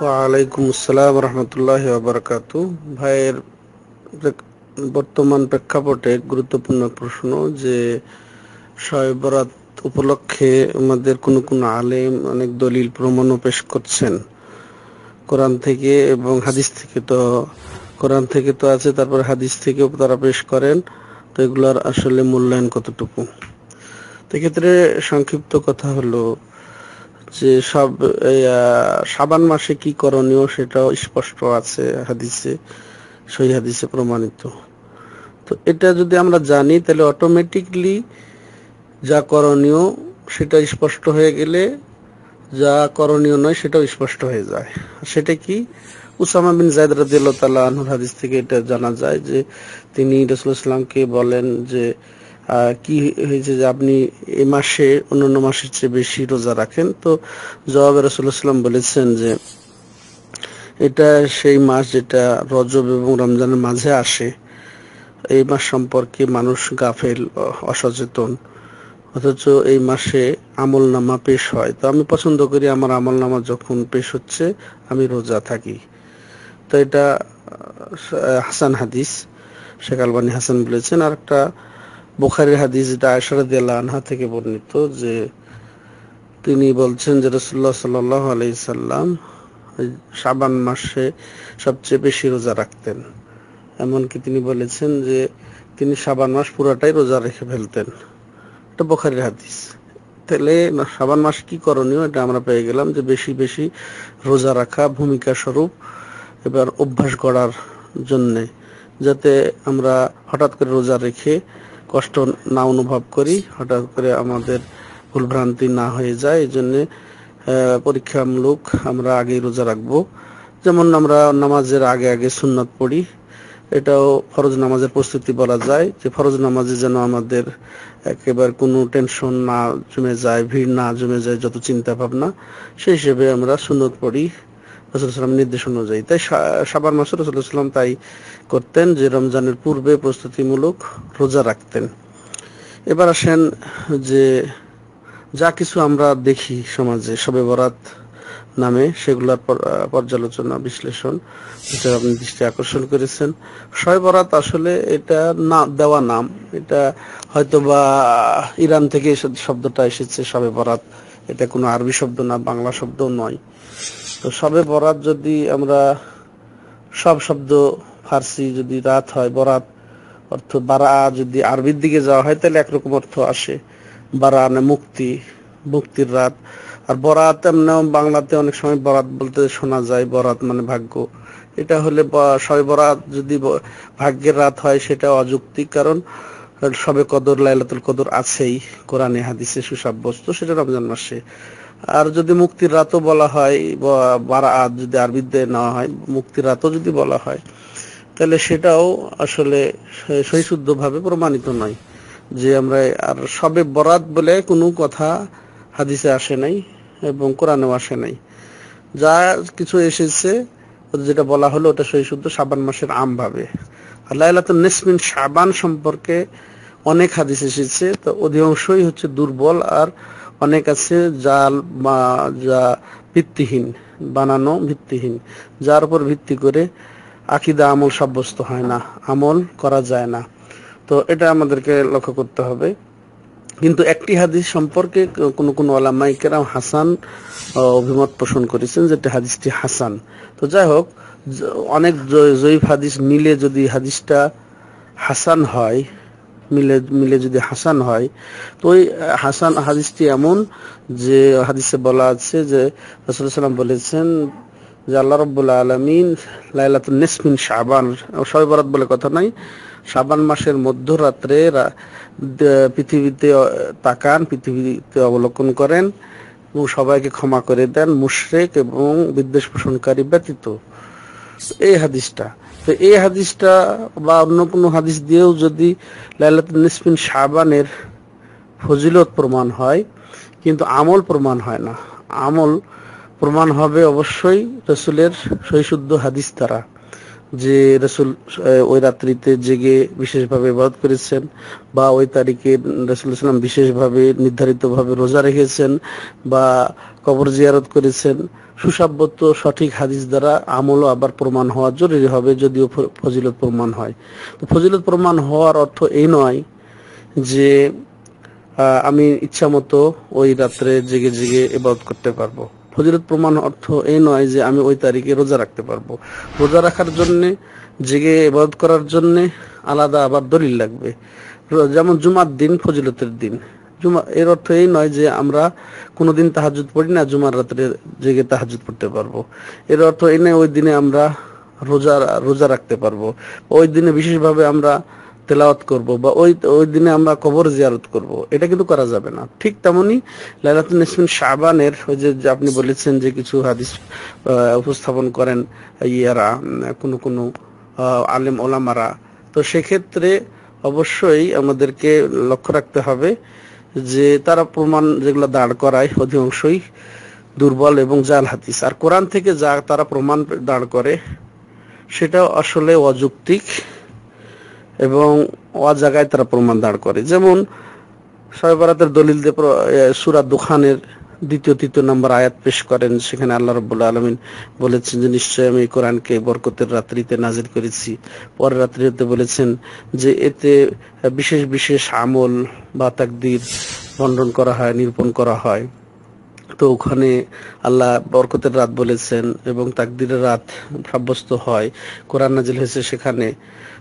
ওয়ালাইকুম আসসালাম রহমতুল্লাহ বারাকাতু। ভাইয়ের বর্তমান প্রেক্ষাপটে গুরুত্বপূর্ণ প্রশ্ন যে শবে বরাত উপলক্ষে আমাদের কোন আলেম অনেক দলিল প্রমাণও পেশ করছেন কোরআন থেকে এবং হাদিস থেকে। তো কোরআন থেকে তো আছে, তারপর হাদিস থেকেও তারা পেশ করেন। তো এগুলার আসলে মূল্যায়ন কতটুকু? তো এক্ষেত্রে সংক্ষিপ্ত কথা হলো যে শাবান মাসে কি করণীয় সেটাও স্পষ্ট আছে হাদিসে, সহিহ হাদিসে প্রমাণিত। তো এটা যদি আমরা জানি তাহলে অটোমেটিকলি যা করণীয় সেটা স্পষ্ট হয়ে গেলে যা করণীয় নয় সেটাও স্পষ্ট হয়ে যায়। সেটা কি? উসামা বিন যায়েদ রাদিয়াল্লাহু তাআলা আনহুর হাদিস থেকে এটা জানা যায় যে তিনি রাসূলুল্লাহ সাল্লাল্লাহু আলাইহি ওয়াসাল্লামকে বলেন যে কি হয়েছে যে আপনি এই মাসে অন্যান্য মাসের চেয়ে বেশি রোজা রাখেন। তো জবাবে রাসূলুল্লাহ সাল্লাল্লাহু আলাইহি ওয়াসাল্লাম বলেছেন যে এটা সেই মাস যেটা রজব এবং রমজানের মাঝে আসে। এই মাস সম্পর্কে মানুষ গাফেল, অসচেতন, অথচ এই মাসে আমল নামা পেশ হয়। তো আমি পছন্দ করি আমার আমল নামা যখন পেশ হচ্ছে আমি রোজা থাকি। তো এটা হাসান হাদিস, শেখ আলবানী হাসান বলেছেন। আর একটা বুখারীর হাদিস যেটা আয়েশা রাদিয়াল্লাহু আনহা থেকে বর্ণিত যে তিনি বলছেন যে রাসূলুল্লাহ সাল্লাল্লাহু আলাইহি সাল্লাম শাবান মাসে সবচেয়ে বেশি রোজা রাখতেন। এমনকি তিনি বলেছেন যে তিনি শাবান মাস পুরাটাই রোজা রেখে ফেলতেন। এটা বুখারীর হাদিস। তাহলে শাবান মাস কি করণীয় এটা আমরা পেয়ে গেলাম যে বেশি বেশি রোজা রাখা ভূমিকা স্বরূপ, এবার অভ্যাস গড়ার জন্যে, যাতে আমরা হঠাৎ করে রোজা রেখে কষ্ট না অনুভব করি, হঠাৎ করে আমাদের ভুলভ্রান্তি না হয়ে যায়। এই জন্যে পরীক্ষামূলক আমরা আগেই রোজা রাখবো। যেমন আমরা নামাজের আগে আগে সুন্নাত পড়ি, এটাও ফরজ নামাজের প্রস্তুতি বলা যায় যে ফরজ নামাজে যেন আমাদের একেবারে কোনো টেনশন না জমে যায়, ভিড় না জমে যায়, যত চিন্তা ভাবনা, সেই হিসেবে আমরা সুন্নত পড়ি রাসূলুল্লাহ সাল্লাল্লাহু আলাইহি ওয়াসাল্লাম নির্দেশ অনুযায়ী। তাই শাবান মাসে রাসূলুল্লাহ সাল্লাল্লাহু আলাইহি ওয়াসাল্লাম তাই করতেন যে রমজানের পূর্বে প্রস্তুতিমূলক রোজা রাখতেন। এবার আসেন যে যা কিছু আমরা দেখি সমাজে শবে বরাত নামে, সেগুলোর পর্যালোচনা বিশ্লেষণ, যেটা আপনি দৃষ্টি আকর্ষণ করেছেন। শবে বরাত আসলে এটা না দেওয়া নাম, এটা হয়তোবা ইরান থেকে শব্দটা এসেছে শবে বরাত। এটা কোনো আরবি শব্দ না, বাংলা শব্দও নয়। তো শবে বরাত যদি আমরা সব শব্দ ফার্সি যদি রাত হয়, বরাত অর্থ বারা যদি আরবির দিকে যাওয়া হয় তাহলে একরকম অর্থ আসে। বারা মানে মুক্তি, মুক্তির রাত। আর বরাত এমনি বাংলাতে অনেক সময় বরাত বলতে শোনা যায়, বরাত মানে ভাগ্য। এটা হলে শবে বরাত যদি ভাগ্যের রাত হয় সেটা অযৌক্তিক, কারণ শবে কদর, লাইলাতুল কদর আছেই কোরআনে হাদিসে সুসাব্যস্ত, সেটা রমজান মাসে। আর যদি মুক্তির রাতও বলা হয়, বারাত যদি আরবিতে নেওয়া হয়, মুক্তির রাতও যদি বলা হয়, তাহলে সেটাও আসলে সহিশুদ্ধভাবে প্রমাণিত নয় যে আমরা। আর শবে বরাত বলে কোনো কথা হাদিসে আসে নাই এবং কোরআনেও আসে নাই। যা কিছু এসেছে যেটা বলা হলো ওটা সহিশুদ্ধ শাবান মাসের আমভাবে। আর লাইলাতুন নিসফ মিন শাবান সম্পর্কে অনেক হাদিস এসেছে, তো অধিকাংশই হচ্ছে দুর্বল, আর অনেক আছে জাল বা যা ভিত্তিহীন, বানানো ভিত্তিহীন, যার উপর ভিত্তি করে আকীদা আমল সাব্যস্ত হয় না, আমল করা যায় না। তো এটা আমাদেরকে লক্ষ্য করতে হবে। কিন্তু একটি হাদিস সম্পর্কে কোন ওলামায়ে কেরাম হাসান অভিমত পোষণ করেছেন, যেটা হাদিসটি হাসান। তো যাই হোক, অনেক জয়ীফ হাদিস মিলে যদি হাদিসটা হাসান হয়, মিলে যদি হাসান হয়, তো ওই হাসান হাদিসটি এমন যে হাদিসে বলা আছে যে রাসূলুল্লাহ সাল্লাল্লাহু আলাইহি ওয়াসাল্লাম বলেছেন যে আল্লাহ রাব্বুল আলামিন লাইলাতুন নিসফ মিন শাবান, শবে বরাত বলে কথা নাই, শাবান মাসের মধ্যরাত্রে পৃথিবীতে তাকান, পৃথিবীতে অবলোকন করেন এবং সবাইকে ক্ষমা করে দেন, মুশরিক এবং বিদ্বেষ পোষণকারী ব্যতীত। এই হাদিসটা, তো এই হাদিসটা বা অন্য কোনো হাদিস দিয়েও যদি লাইলাতুন নিসফ মিন শাবানের ফজিলত প্রমাণ হয়, কিন্তু আমল প্রমাণ হয় না। আমল প্রমাণ হবে অবশ্যই রাসূলের সহিশুদ্ধ হাদিস দ্বারা, যে রাসূল ওই রাত্রিতে জেগে বিশেষভাবে ইবাদত করেছেন, বা ওই তারিখে রাসূল সাল্লাল্লাহু বিশেষভাবে নির্ধারিতভাবে রোজা রেখেছেন বা কবর জিয়ারত করেছেন, সুসাব্যত সঠিক হাদিস দ্বারা আমলও আবার প্রমাণ হওয়া জরুরি হবে, যদিও ফজিলত প্রমাণ হয়। তো ফজিলত প্রমাণ হওয়ার অর্থ এই নয় যে আমি ইচ্ছা মতো ওই রাত্রে জেগে জেগে ইবাদত করতে পারবো। ফজিলত প্রমাণ অর্থ এই নয় যে আমি ওই তারিখে রোজা রাখতে পারবো। রোজা রাখার জন্য, জেগে ইবাদত করার জন্য আলাদা আবার দলিল লাগবে। যেমন জুমার দিন ফজিলতের দিন, জুমা এর অর্থ এই নয় যে আমরা কোনোদিন তাহাজ্জুদ পড়ি না, জুমার রাত্রে জেগে তাহাজ্জুদ পড়তে পারবো। এর অর্থ এই নয় ওই দিনে আমরা রোজা রোজা রাখতে পারবো, ওই দিনে বিশেষভাবে আমরা তেলাওয়াত করব, বা ওই দিনে আমরা কবর জিয়ারত করব। এটা কিন্তু করা যাবে না। ঠিক তেমনি লাইলাতুন নিসফিন শাবানের ওই যে আপনি বলেছেন যে কিছু হাদিস উপস্থাপন করেন ইয়ারা কোনো আলেম ওলামারা, তো সেক্ষেত্রে অবশ্যই আমাদেরকে লক্ষ্য রাখতে হবে যে তারা প্রমাণ যেগুলো দাঁড় করায় অধিকাংশই দুর্বল এবং জাল হাদিস। আর কোরআন থেকে যা তারা প্রমাণ দাঁড় করে সেটা আসলে অযৌক্তিক এবং জায়গায় তারা প্রমাণ দাঁড় করে। যেমন শবে বরাতের দলিল দিয়ে সূরা দুখানের 2-3 নম্বর আয়াত পেশ করেন, সেখানে আল্লাহ রাব্বুল আলামিন বলেছেন যে নিশ্চয় আমি কোরআনকে বরকতের রাত্রিতে নাজিল করেছি। পরের রাত্রিতে বলেছেন যে এতে বিশেষ বিশেষ আমল বা তাকদীর বর্ণন করা হয়, নিরূপণ করা হয়। তো ওখানে আল্লাহ বরকতের রাত বলেছেন এবং তাকদীরের রাত সাব্যস্ত হয়, কোরআন নাজিল হয়েছে সেখানে।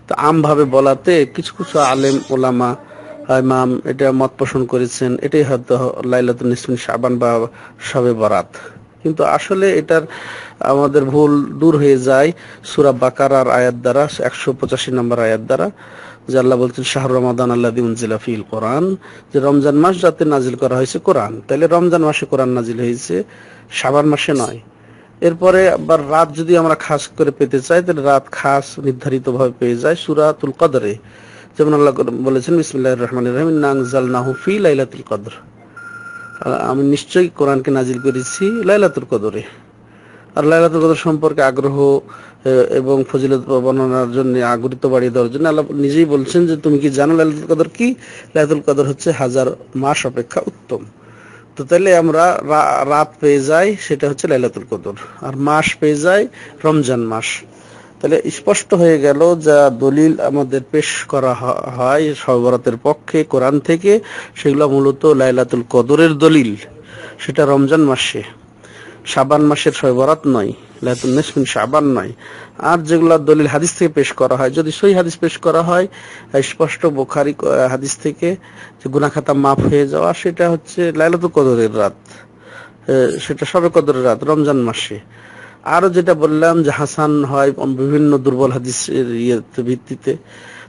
তো আমভাবে বলাতে কিছু কিছু আলেম ওলামা ইমাম এটা মত পোষণ করেছেন এটাই হয়তো লাইলাতুন নিসফিন শাবান বা শবে বরাত। কিন্তু আসলে এটার আমাদের ভুল দূর হয়ে যায় সূরা বাকারার আয়াত দ্বারা, 185 নম্বর আয়াত দ্বারা, যে আল্লাহ বলছেন শাহরু রমাদান আল্লাযী উনজিলা ফীহিল কোরআন, যে রমজান মাস যাতে নাজিল করা হয়েছে কোরআন। তাহলে রমজান মাসে কোরআন নাজিল হয়েছে, শাবান মাসে নয়। এরপরে আবার রাত যদি আমরা খাস করে পেতে চাই, তাহলে রাত খাস নির্ধারিতভাবে পেয়ে যায় সূরাতুল কদরে। যেমন আল্লাহ বলেছেন বিসমিল্লাহির রহমানির রহিম, ইন্না আনজালনাহু ফি লাইলাতুল কদর, আমি নিশ্চয়ই কোরআনকে নাজিল করেছি লাইলাতুল কদরে। আর লাইলাতুল কদর সম্পর্কে আগ্রহ এবং ফজিলত বর্ণনার জন্য, আগ্রহ বাড়িয়ে দেওয়ার জন্য আল্লাহ নিজেই বলছেন যে তুমি কি জানো লাইলাতুল কদর কি? লাইলাতুল কদর হচ্ছে 1000 মাস অপেক্ষা উত্তম। তো তাহলে আমরা রাত পেয়ে যাই, সেটা হচ্ছে লাইলাতুল কদর, আর মাস পেয়ে যাই রমজান মাস। তাহলে স্পষ্ট হয়ে গেল যা দলিল আমাদের পেশ করা হয় শবে বরাতের পক্ষে কোরআন থেকে, সেগুলো মূলত লাইলাতুল কদরের দলিল। সেটা রমজান মাসে, শাবান মাসের শবে বরাত নয়, লাইলাতুন নিসফিন শাবান নয়। আর যেগুলো দলিল হাদিস থেকে পেশ করা হয়, যদি সহি হাদিস পেশ করা হয় স্পষ্ট বুখারী হাদিস থেকে, যে গুনাহ খাতা মাফ হয়ে যাওয়া, সেটা হচ্ছে লাইলাতুল কদরের রাত, সেটা শবে কদরের রাত রমজান মাসে। আরো যেটা বললাম যে হাসান হয় বিভিন্ন দুর্বল হাদিসের ভিত্তিতে,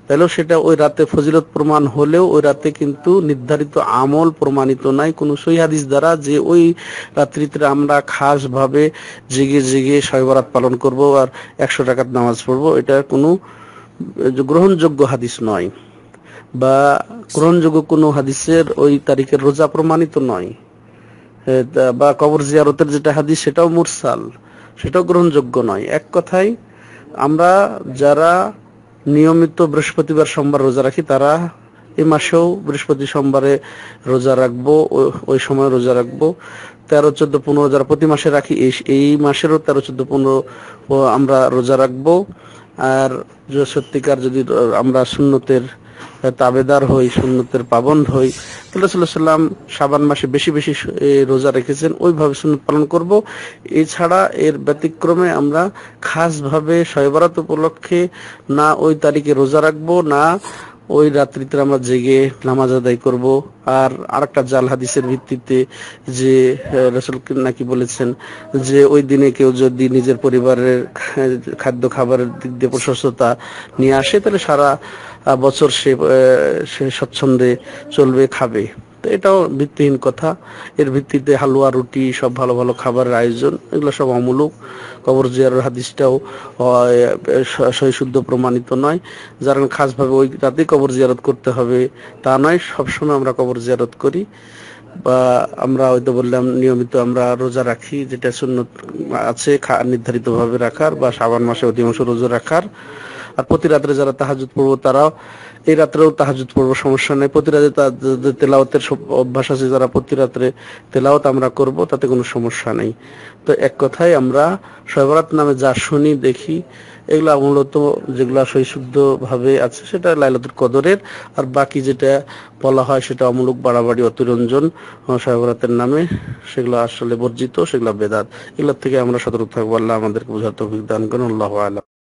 তাহলেও সেটা ওই রাতে ফজিলত প্রমাণ হলেও ওই রাতে কিন্তু নির্ধারিত আমল প্রমাণিত নাই কোন সহিহ হাদিস দ্বারা, যে ওই রাত্রিতে আমরা খাস ভাবে জেগে জেগে শবে বরাত পালন করব আর 100 রাকাত নামাজ পড়ব। এটা কোনো গ্রহণযোগ্য হাদিস নয়, বা গ্রহণযোগ্য কোনো হাদিসের ওই তারিখের রোজা প্রমাণিত নয়। বা কবর জিয়ারতের যেটা হাদিস সেটাও মুরসাল, সেটাও গ্রহণযোগ্য নয়। এক কথায় আমরা যারা নিয়মিত বৃহস্পতিবার সোমবার রোজা রাখি, তারা এই মাসেও বৃহস্পতি সোমবারে রোজা রাখবো, ওই সময় রোজা রাখবো। 13, 14, 15 যারা প্রতি মাসে রাখি, এই মাসেরও 13, 14, 15 আমরা রোজা রাখবো। আর সত্যিকার যদি আমরা সুন্নতের তাবেদার হই, সুন্নতের পাবন্দ হই, তাহলে রাসূলুল্লাহ সাল্লাল্লাহু আলাইহি ওয়াসাল্লাম শাবান মাসে বেশি বেশি রোজা রেখেছেন, ওইভাবে সুন্নত পালন করব। এছাড়া এর ব্যতিক্রমে আমরা খাস ভাবে শবে বরাত উপলক্ষে না ওই তারিখে রোজা রাখবো, না ওই রাত্রিতে আমরা জেগে নামাজ আদায় করব। আর আরেকটা জাল হাদিসের ভিত্তিতে যে রাসূল নাকি বলেছেন যে ওই দিনে কেউ যদি নিজের পরিবারের খাদ্য খাবারের দিক দিয়ে প্রশস্ততা নিয়ে আসে, তাহলে সারা বছর সে স্বচ্ছন্দে চলবে, খাবে। তো এটাও ভিত্তিহীন কথা। এর ভিত্তিতে হালুয়া রুটি সব ভালো ভালো খাবারের আয়োজন, এগুলো সব অমূলক। কবর জিয়ারতের হাদিসটাও সহি শুদ্ধ প্রমাণিত নয়। যারা খাস ভাবে ওই রাতে কবর জিয়ারত করতে হবে তা নয়, সবসময় আমরা কবর জিয়ারত করি। বা আমরা হয়তো বললাম নিয়মিত আমরা রোজা রাখি, যেটা সুন্নত আছে নির্ধারিত ভাবে রাখার, বা শাবান মাসে অধিকাংশ রোজা রাখার। আর প্রতি রাত্রে যারা তাহাজ্জুদ পড়বো তারাও এই রাত্রেও তাহাজ্জুদ পড়বো, সমস্যা নেই। প্রতি রাতে তেলাওয়াতের অভ্যাস আছে, যারা প্রতি রাত্রে তেলাওয়াত আমরা করব, তাতে কোনো সমস্যা নেই। তো এক কথায় আমরা শবে বরাত নামে যা শুনি দেখি, এগুলা মূলত যেগুলা সহিশুদ্ধ ভাবে আছে সেটা লাইলাতুল কদরের। আর বাকি যেটা বলা হয় সেটা অমূলক বাড়াবাড়ি অতিরঞ্জন শবে বরাতের নামে, সেগুলো আসলে বর্জিত, সেগুলো বেদাত। এগুলোর থেকে আমরা সতর্ক থাকবো। আল্লাহ আমাদেরকে বোঝার তৌফিক দান করুন। আল্লাহু আ'লাম।